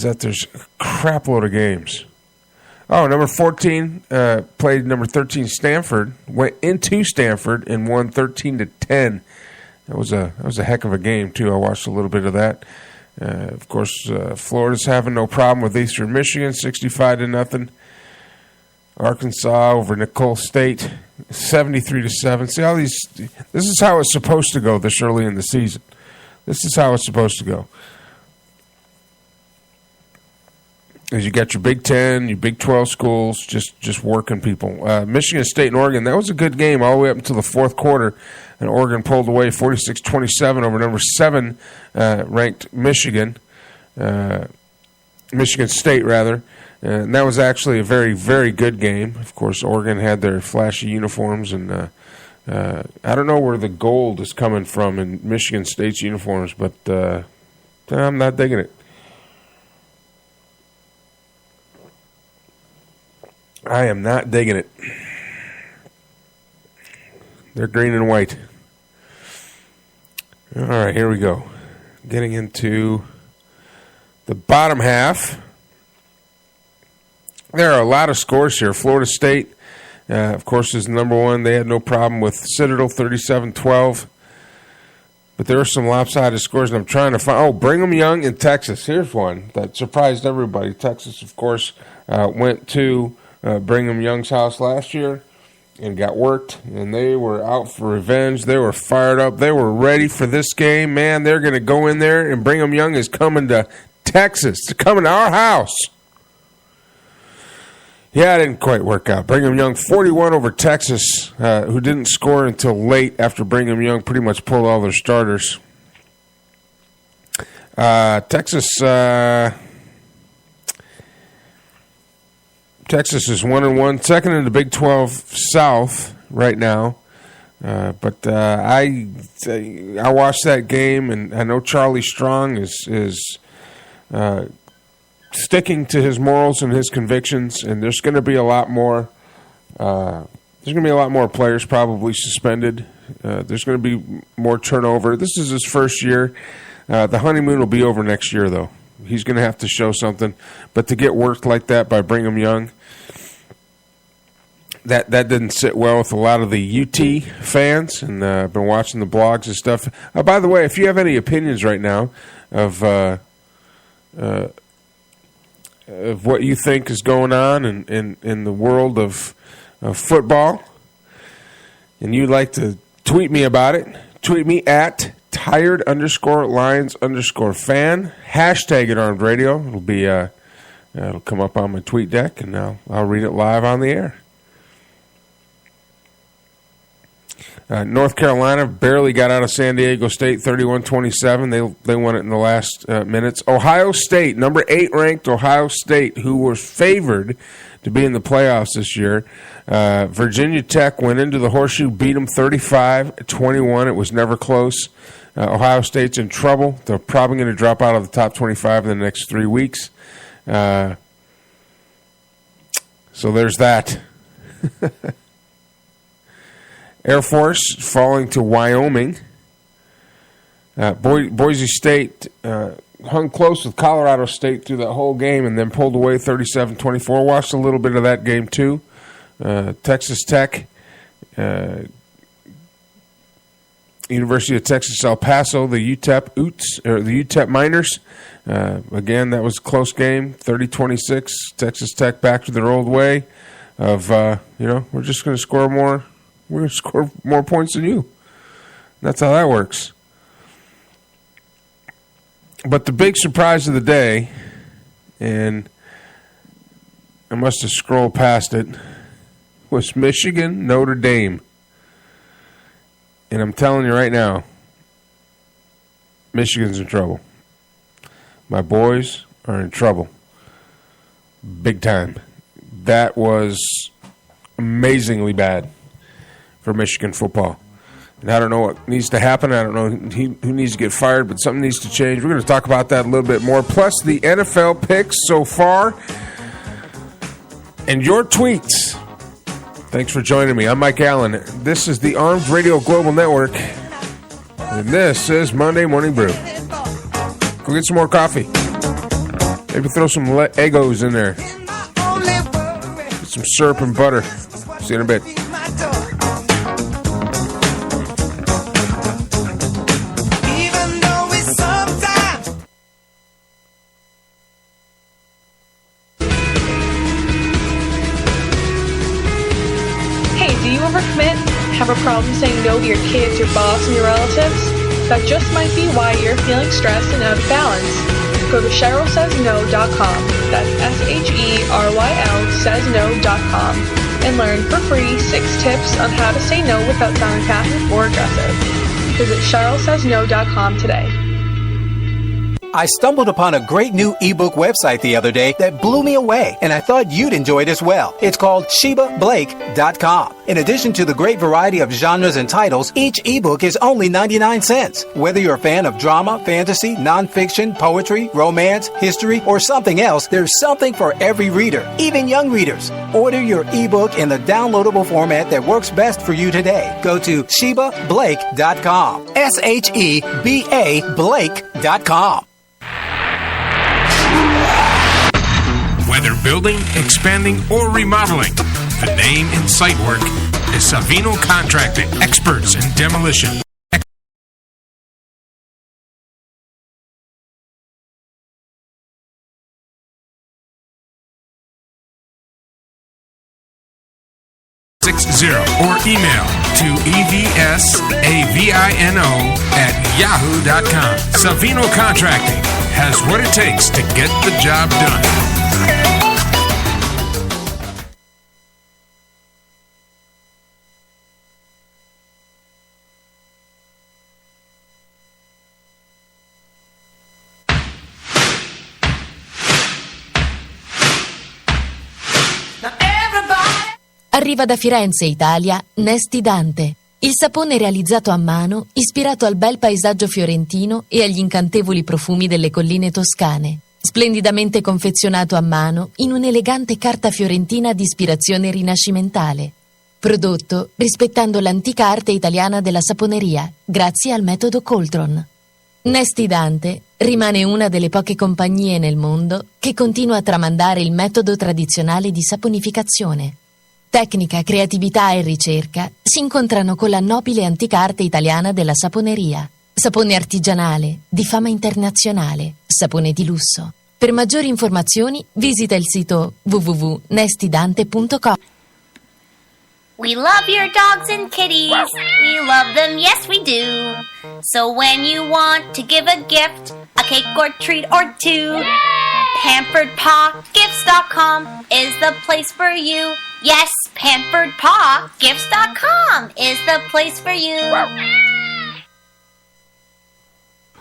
is that there's a crap load of games. Oh, number 14 played number 13 Stanford, went into Stanford and won 13-10. That was a heck of a game too. I watched a little bit of that. Of course, Florida's having no problem with Eastern Michigan, 65-0. Arkansas over Nicole State, 73-7. See all these. This is how it's supposed to go this early in the season. This is how it's supposed to go. As you got your Big 10, your Big 12 schools just working people. Michigan State and Oregon, that was a good game all the way up until the fourth quarter. And Oregon pulled away 46-27 over number 7 ranked Michigan. Michigan State, rather. And that was actually a very, very good game. Of course, Oregon had their flashy uniforms. And I don't know where the gold is coming from in Michigan State's uniforms, but I'm not digging it. I am not digging it. They're green and white. All right, here we go. Getting into the bottom half. There are a lot of scores here. Florida State, of course, is number one. They had no problem with Citadel, 37-12. But there are some lopsided scores, and I'm trying to find... Oh, Brigham Young in Texas. Here's one that surprised everybody. Texas, of course, went to Brigham Young's house last year and got worked, and they were out for revenge. They were fired up. They were ready for this game. Man, they're going to go in there, and Brigham Young is coming to Texas. They're coming to our house. Yeah, it didn't quite work out. Brigham Young 41 over Texas, who didn't score until late after Brigham Young pretty much pulled all their starters. Texas is 1-1, second in the Big 12 South right now. But I watched that game, and I know Charlie Strong is sticking to his morals and his convictions, and there's going to be a lot more. There's going to be a lot more players probably suspended. There's going to be more turnover. This is his first year. The honeymoon will be over next year, though. He's going to have to show something. But to get worked like that by Brigham Young, that didn't sit well with a lot of the UT fans, and I've been watching the blogs and stuff. By the way, if you have any opinions right now of what you think is going on in the world of football, and you'd like to tweet me about it, tweet me at tired_Lions_fan, hashtag it Armed Radio. It'll be it'll come up on my tweet deck, and I'll read it live on the air. North Carolina barely got out of San Diego State, 31-27. They won it in the last minutes. Ohio State, number 8 ranked Ohio State, who was favored to be in the playoffs this year. Virginia Tech went into the Horseshoe, beat them 35-21. It was never close. Ohio State's in trouble. They're probably going to drop out of the top 25 in the next 3 weeks. So there's that. Air Force falling to Wyoming. Boise State hung close with Colorado State through that whole game and then pulled away 37-24. Watched a little bit of that game too. Texas Tech, University of Texas El Paso, the UTEP Miners. Again, that was a close game, 30-26. Texas Tech back to their old way of we're just going to score more. We're going to score more points than you. That's how that works. But the big surprise of the day, and I must have scrolled past it, was Michigan Notre Dame. And I'm telling you right now, Michigan's in trouble. My boys are in trouble. Big time. That was amazingly bad for Michigan football. And I don't know what needs to happen. I don't know who needs to get fired, but something needs to change. We're going to talk about that a little bit more. Plus the NFL picks so far and your tweets. Thanks for joining me. I'm Mike Allen. This is the Armed Radio Global Network, and this is Monday Morning Brew. Go get some more coffee. Maybe throw some Eggos in there. Get some syrup and butter. See you in a bit. Have a problem saying no to your kids, your boss, and your relatives? That just might be why you're feeling stressed and out of balance. Go to CherylSaysNo.com. That's SHERYL saysno.com and learn for free 6 tips on how to say no without sounding passive or aggressive. Visit CherylSaysNo.com today. I stumbled upon a great new ebook website the other day that blew me away, and I thought you'd enjoy it as well. It's called ShebaBlake.com. In addition to the great variety of genres and titles, each ebook is only 99 cents. Whether you're a fan of drama, fantasy, nonfiction, poetry, romance, history, or something else, there's something for every reader, even young readers. Order your ebook in the downloadable format that works best for you today. Go to ShebaBlake.com. SHEBA Blake.com. Whether building, expanding, or remodeling, the name in site work is Savino Contracting, experts in demolition. 60 or email to evsavino@yahoo.com. Savino Contracting has what it takes to get the job done. Arriva da Firenze, Italia, Nesti Dante, il sapone realizzato a mano, ispirato al bel paesaggio fiorentino e agli incantevoli profumi delle colline toscane. Splendidamente confezionato a mano in un'elegante carta fiorentina di ispirazione rinascimentale. Prodotto rispettando l'antica arte italiana della saponeria, grazie al metodo Coltron. Nesti Dante rimane una delle poche compagnie nel mondo che continua a tramandare il metodo tradizionale di saponificazione. Tecnica, creatività e ricerca si incontrano con la nobile antica arte italiana della saponeria. Sapone artigianale, di fama internazionale, sapone di lusso. Per maggiori informazioni visita il sito www.nestidante.com. We love your dogs and kitties. We love them, yes we do. So when you want to give a gift, a cake or treat or two, PamperedPawGifts.com is the place for you. Yes, PamperedPawGifts.com is the place for you.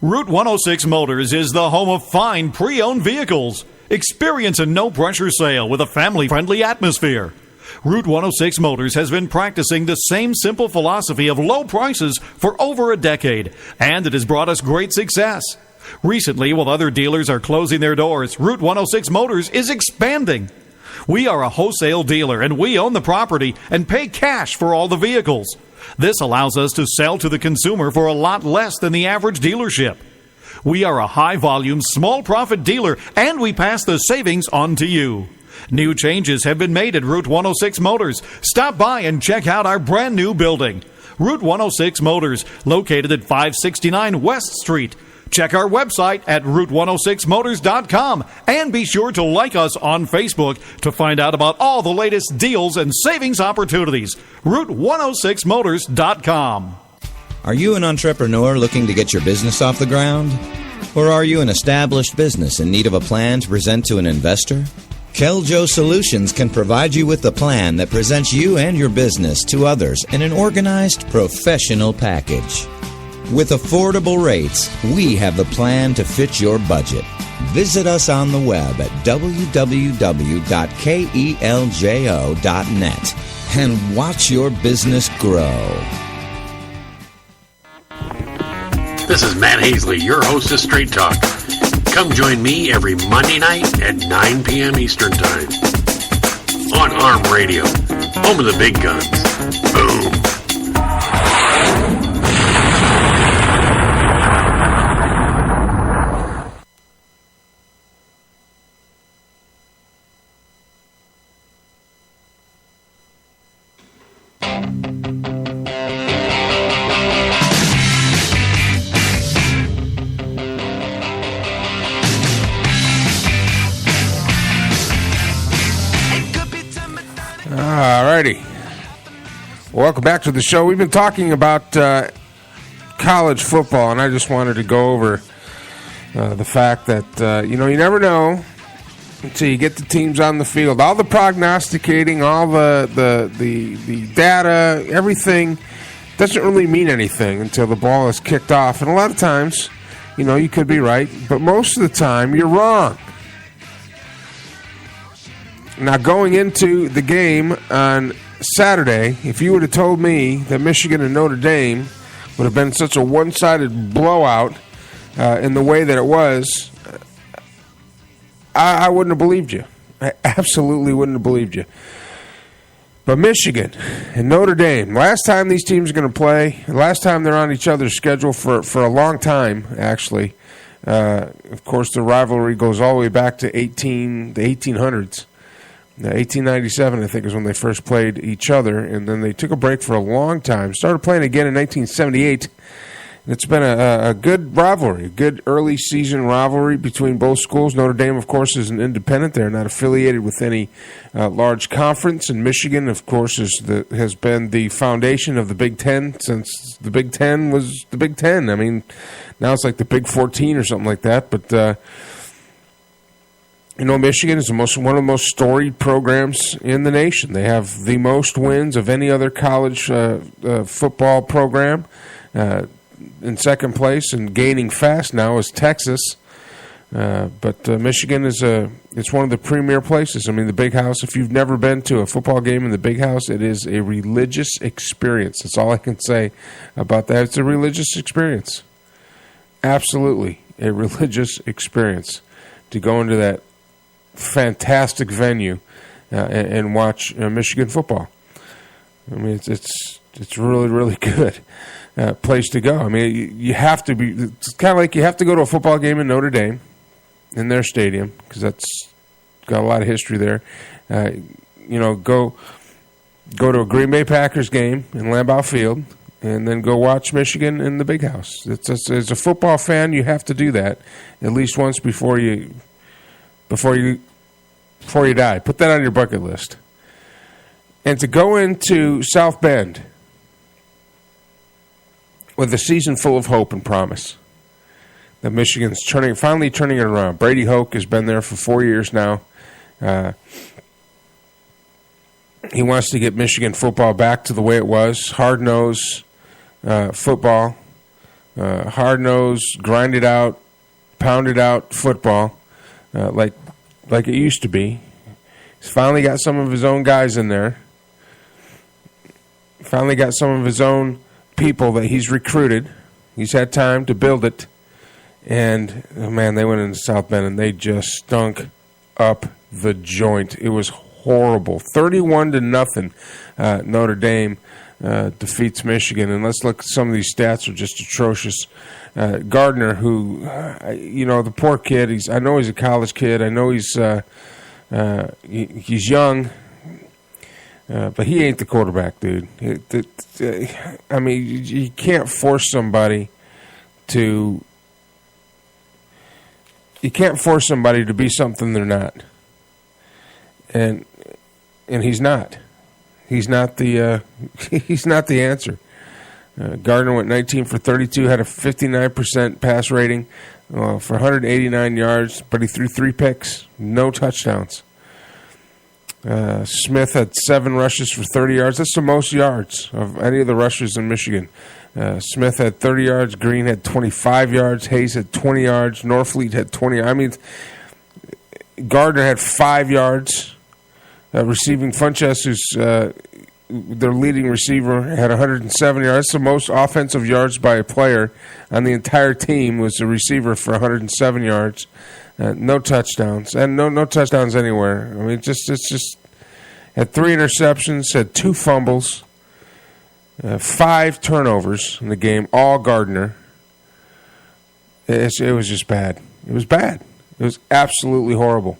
Route 106 Motors is the home of fine pre-owned vehicles. Experience a no-pressure sale with a family-friendly atmosphere. Route 106 Motors has been practicing the same simple philosophy of low prices for over a decade, and it has brought us great success. Recently, while other dealers are closing their doors, Route 106 Motors is expanding. We are a wholesale dealer, and we own the property and pay cash for all the vehicles. This allows us to sell to the consumer for a lot less than the average dealership. We are a high-volume, small-profit dealer, and we pass the savings on to you. New changes have been made at Route 106 Motors. Stop by and check out our brand-new building. Route 106 Motors, located at 569 West Street. Check our website at Route106Motors.com and be sure to like us on Facebook to find out about all the latest deals and savings opportunities. Route106Motors.com. Are you an entrepreneur looking to get your business off the ground? Or are you an established business in need of a plan to present to an investor? Keljo Solutions can provide you with a plan that presents you and your business to others in an organized, professional package. With affordable rates, we have the plan to fit your budget. Visit us on the web at www.keljo.net and watch your business grow. This is Matt Hazley, your host of Straight Talk. Come join me every Monday night at 9 p.m. Eastern Time on ARM Radio, home of the big guns. Boom. All righty. Welcome back to the show. We've been talking about college football, and I just wanted to go over the fact that, you never know until you get the teams on the field. All the prognosticating, all the data, everything doesn't really mean anything until the ball is kicked off. And a lot of times, you could be right, but most of the time you're wrong. Now, going into the game on Saturday, if you would have told me that Michigan and Notre Dame would have been such a one-sided blowout in the way that it was, I wouldn't have believed you. I absolutely wouldn't have believed you. But Michigan and Notre Dame, last time these teams are going to play, last time they're on each other's schedule for a long time, actually. Of course, the rivalry goes all the way back to the 1800s. 1897, I think, is when they first played each other, and then they took a break for a long time. Started playing again in 1978. It's been a good rivalry, a good early season rivalry between both schools. Notre Dame, of course, is an independent. They're not affiliated with any large conference. And Michigan, of course, has been the foundation of the Big Ten since the Big Ten was the Big Ten. I mean, now it's like the Big 14 or something like that, but... Michigan is one of the most storied programs in the nation. They have the most wins of any other college football program. In second place and gaining fast now is Texas. But Michigan it's one of the premier places. I mean, the Big House, if you've never been to a football game in the Big House, it is a religious experience. That's all I can say about that. It's a religious experience. Absolutely a religious experience to go into that fantastic venue and watch Michigan football. I mean, it's really, really good place to go. I mean, you have to be. It's kind of like you have to go to a football game in Notre Dame, in their stadium, because that's got a lot of history there. Go to a Green Bay Packers game in Lambeau Field, and then go watch Michigan in the Big House. As a football fan, you have to do that at least once before you die. Put that on your bucket list. And to go into South Bend with a season full of hope and promise that Michigan's finally turning it around. Brady Hoke has been there for 4 years now. He wants to get Michigan football back to the way it was. Hard-nosed football. Hard-nosed, grinded out, pounded out football like it used to be. He's finally got some of his own guys in there. Finally got some of his own people that he's recruited. He's had time to build it. And, man, they went into South Bend and they just stunk up the joint. It was horrible. 31-0, Notre Dame defeats Michigan. And let's look at some of these stats are just atrocious. Gardner, who, the poor kid, I know he's a college kid. I know he's young, but he ain't the quarterback, dude. I mean, you can't force somebody to. You can't force somebody to be something they're not, and he's not. He's not the. He's not the answer. Gardner went 19 for 32, had a 59% pass rating for 189 yards, but he threw 3 picks, no touchdowns. Smith had 7 rushes for 30 yards. That's the most yards of any of the rushers in Michigan. Smith had 30 yards. Green had 25 yards. Hayes had 20 yards. Norfleet had 20. I mean, Gardner had 5 yards. Receiving Funchess, who's their leading receiver, had 107 yards. That's the most offensive yards by a player on the entire team was a receiver for 107 yards. No touchdowns. And no touchdowns anywhere. I mean, it's just had 3 interceptions, had 2 fumbles, 5 turnovers in the game, all Gardner. It was just bad. It was bad. It was absolutely horrible.